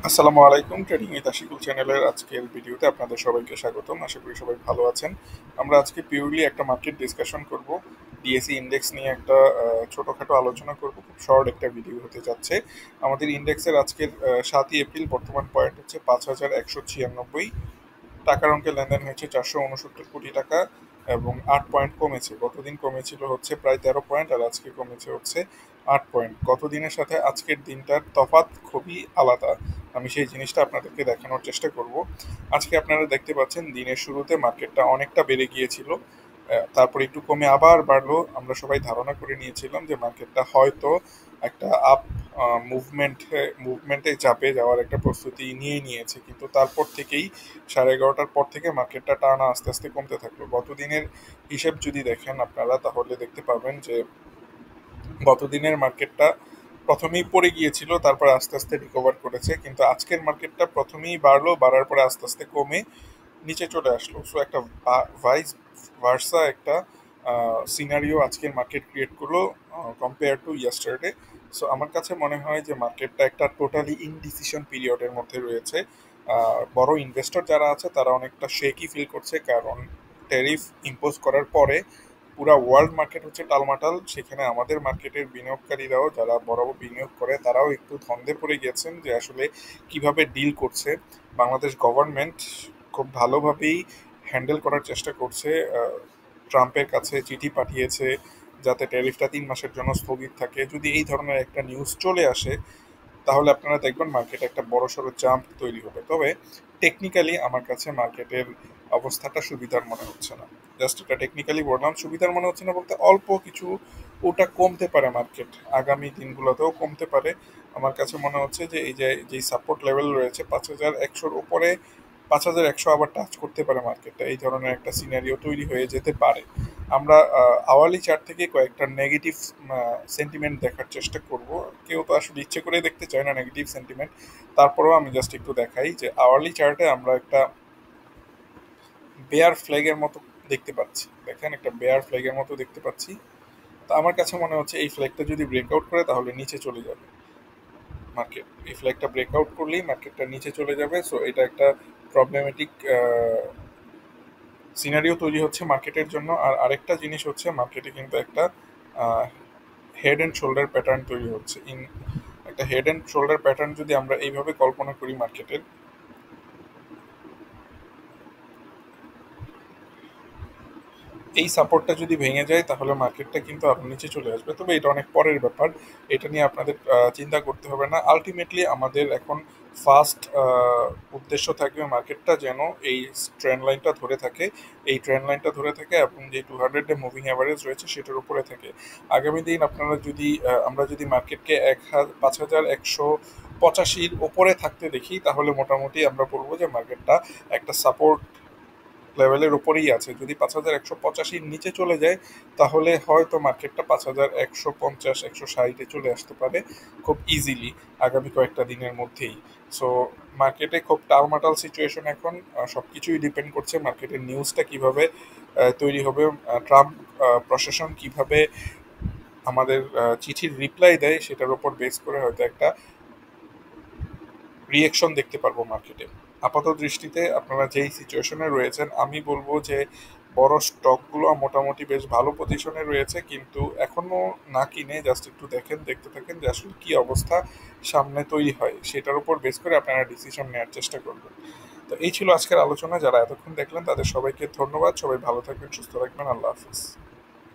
আসসালামু আলাইকুম। Trading with Ashikul চ্যানেলের আজকের ভিডিওতে আপনাদের সবাইকে স্বাগতম। আশা করি সবাই ভালো আছেন। আমরা আজকে পিওরলি একটা মার্কেট ডিসকাশন করব। ডিএসই ইন্ডেক্স নিয়ে একটা ছোটোখাটো আলোচনা করব। খুব শর্ট একটা ভিডিও হতে যাচ্ছে। আমাদের ইন্ডেক্সের আজকের 7ই এপ্রিল বর্তমান পয়েন্ট হচ্ছে 5,196। টাকার অঙ্কে লেনদেন হয়েছে 469 কোটি টাকা এবং 8 পয়েন্ট কমেছে। গতদিন কমেছিল হচ্ছে প্রায় 13 পয়েন্ট, আর আজকে কমেছে হচ্ছে 8 পয়েন্ট। গতদিনের সাথে আজকের দিনটার তফাৎ খুবই আলাদা। আমি সেই জিনিসটা আপনাদেরকে দেখানোর চেষ্টা করব। আজকে আপনারা দেখতে পাচ্ছেন দিনের শুরুতে মার্কেটটা অনেকটা বেড়ে গিয়েছিল, তারপরে একটু কমে আবার বাড়লো। আমরা সবাই ধারণা করে নিয়েছিলাম যে মার্কেটটা হয়তো একটা আপ মুভমেন্টে চাপে যাওয়ার একটা প্রস্তুতি নিয়ে নিয়েছে, কিন্তু তারপর থেকেই 11:30টার পর থেকে মার্কেটটা টানা আস্তে আস্তে কমতে থাকলো। গতদিনের হিসেব যদি দেখেন আপনারা, তাহলে দেখতে পাবেন যে গতদিনের মার্কেটটা প্রথমেই পড়ে গিয়েছিল, তারপর আস্তে আস্তে রিকভার করেছে, কিন্তু আজকের মার্কেটটা প্রথমেই বাড়লো, বাড়ার পরে আস্তে আস্তে কমে নিচে চলে আসলো। সো একটা ভাইস ভার্সা একটা সিনারিও আজকের মার্কেট ক্রিয়েট করলো কম্পেয়ার টু ইয়েস্টারডে। সো আমার কাছে মনে হয় যে মার্কেটটা একটা টোটালি ইনডিসিশন পিরিয়ডের মধ্যে রয়েছে। বড় ইনভেস্টর যারা আছে তারা অনেকটা শেকই ফিল করছে, কারণ ট্যারিফ ইম্পোজ করার পরে পুরা ওয়ার্ল্ড মার্কেট হচ্ছে টালমাটাল। সেখানে আমাদের মার্কেটের বিনিয়োগকারীরাও, যারা বড় বিনিয়োগ করে, তারাও একটু ধন্দে পড়ে গেছেন যে আসলে কিভাবে ডিল করছে। বাংলাদেশ গভর্নমেন্ট খুব ভালোভাবেই হ্যান্ডেল করার চেষ্টা করছে। ট্রাম্পের কাছে চিঠি পাঠিয়েছে যাতে ট্যারিফটা 3 মাসের জন্য স্থগিত থাকে। যদি এই ধরনের একটা নিউজ চলে আসে, তাহলে আপনারা দেখবেন মার্কেটে একটা বড়সড় জাম্প তৈরি হবে। তবে টেকনিক্যালি আমার কাছে মার্কেটের অবস্থাটা সুবিধার মনে হচ্ছে না। জাস্ট এটা টেকনিক্যালি বললাম, সুবিধার মনে হচ্ছে না বলতে অল্প কিছু ওটা কমতে পারে, মার্কেট আগামী দিনগুলোতেও কমতে পারে। আমার কাছে মনে হচ্ছে যে এই যে যেই সাপোর্ট লেভেল রয়েছে 5,100-র উপরে, 5,100 আবার টাচ করতে পারে মার্কেটটা, এই ধরনের একটা সিনারিও তৈরি হয়ে যেতে পারে। আমরা আওয়ারলি চার্ট থেকে কয়েকটা নেগেটিভ সেন্টিমেন্ট দেখার চেষ্টা করব। কেউ তো আসলে ইচ্ছে করে দেখতে চায় না নেগেটিভ সেন্টিমেন্ট, তারপরেও আমি জাস্ট একটু দেখাই যে আওয়ারলি চার্টে আমরা একটা বেয়ার ফ্ল্যাগের মতো দেখতে পাচ্ছি। দেখেন, একটা বেয়ার ফ্ল্যাগের মতো দেখতে পাচ্ছি। তো আমার কাছে মনে হচ্ছে এই ফ্ল্যাগটা যদি ব্রেকআউট করে তাহলে নিচে চলে যাবে মার্কেট। এই ফ্ল্যাগটা ব্রেকআউট করলেই মার্কেটটা নিচে চলে যাবে। সো এটা একটা প্রবলেমেটিক সিনারিও তৈরি হচ্ছে মার্কেটের জন্য। আর আরেকটা জিনিস হচ্ছে, মার্কেটে কিন্তু একটা হেড অ্যান্ড শোল্ডার প্যাটার্ন তৈরি হচ্ছে। একটা হেড অ্যান্ড শোল্ডার প্যাটার্ন যদি আমরা এইভাবে কল্পনা করি মার্কেটের, এই সাপোর্টটা যদি ভেঙে যায় তাহলে মার্কেটটা কিন্তু আরো নিচে চলে আসবে। তবে এটা অনেক পরের ব্যাপার, এটা নিয়ে আপনাদের চিন্তা করতে হবে না। আলটিমেটলি আমাদের এখন ফার্স্ট উদ্দেশ্য থাকবে মার্কেটটা যেন এই ট্রেন্ড লাইনটা ধরে থাকে, এই ট্রেন্ড লাইনটা ধরে থাকে এবং যে 200-এ মুভিং অ্যাভারেজ রয়েছে সেটার উপরে থাকে। আগামী দিন আপনারা যদি আমরা যদি মার্কেটকে 5,185-র ওপরে থাকতে দেখি, তাহলে মোটামুটি আমরা বলবো যে মার্কেটটা একটা সাপোর্ট লেভেলের উপরেই আছে। যদি 5,185-র নিচে চলে যায়, তাহলে হয়তো মার্কেটটা 5,150-160-এ চলে আসতে পারে খুব ইজিলি আগামী কয়েকটা দিনের মধ্যেই। সো মার্কেটে খুব টালমাটাল সিচুয়েশন এখন। সব কিছুই ডিপেন্ড করছে মার্কেটের নিউজটা কিভাবে তৈরি হবে। ট্রাম্প প্রশাসন কিভাবে আমাদের চিঠির রিপ্লাই দেয়, সেটার উপর বেস করে হয়তো একটা রিয়েকশন দেখতে পারবো মার্কেটে। আপাত দৃষ্টিতে আপনারা যেই সিচুয়েশনে রয়েছেন, আমি বলবো যে বড় স্টকগুলো মোটামুটি বেশ ভালো পজিশনে রয়েছে, কিন্তু এখনো না কিনে জাস্ট একটু দেখেন, দেখতে থাকেন যে আসলে কি অবস্থা সামনে তৈরি হয়, সেটার উপর বেস করে আপনারা ডিসিশন নেওয়ার চেষ্টা করবেন। তো এই ছিল আজকের আলোচনা। যারা এতক্ষণ দেখলেন তাদের সবাইকে ধন্যবাদ। সবাই ভালো থাকবেন, সুস্থ থাকবেন। আল্লাহ হাফিজ।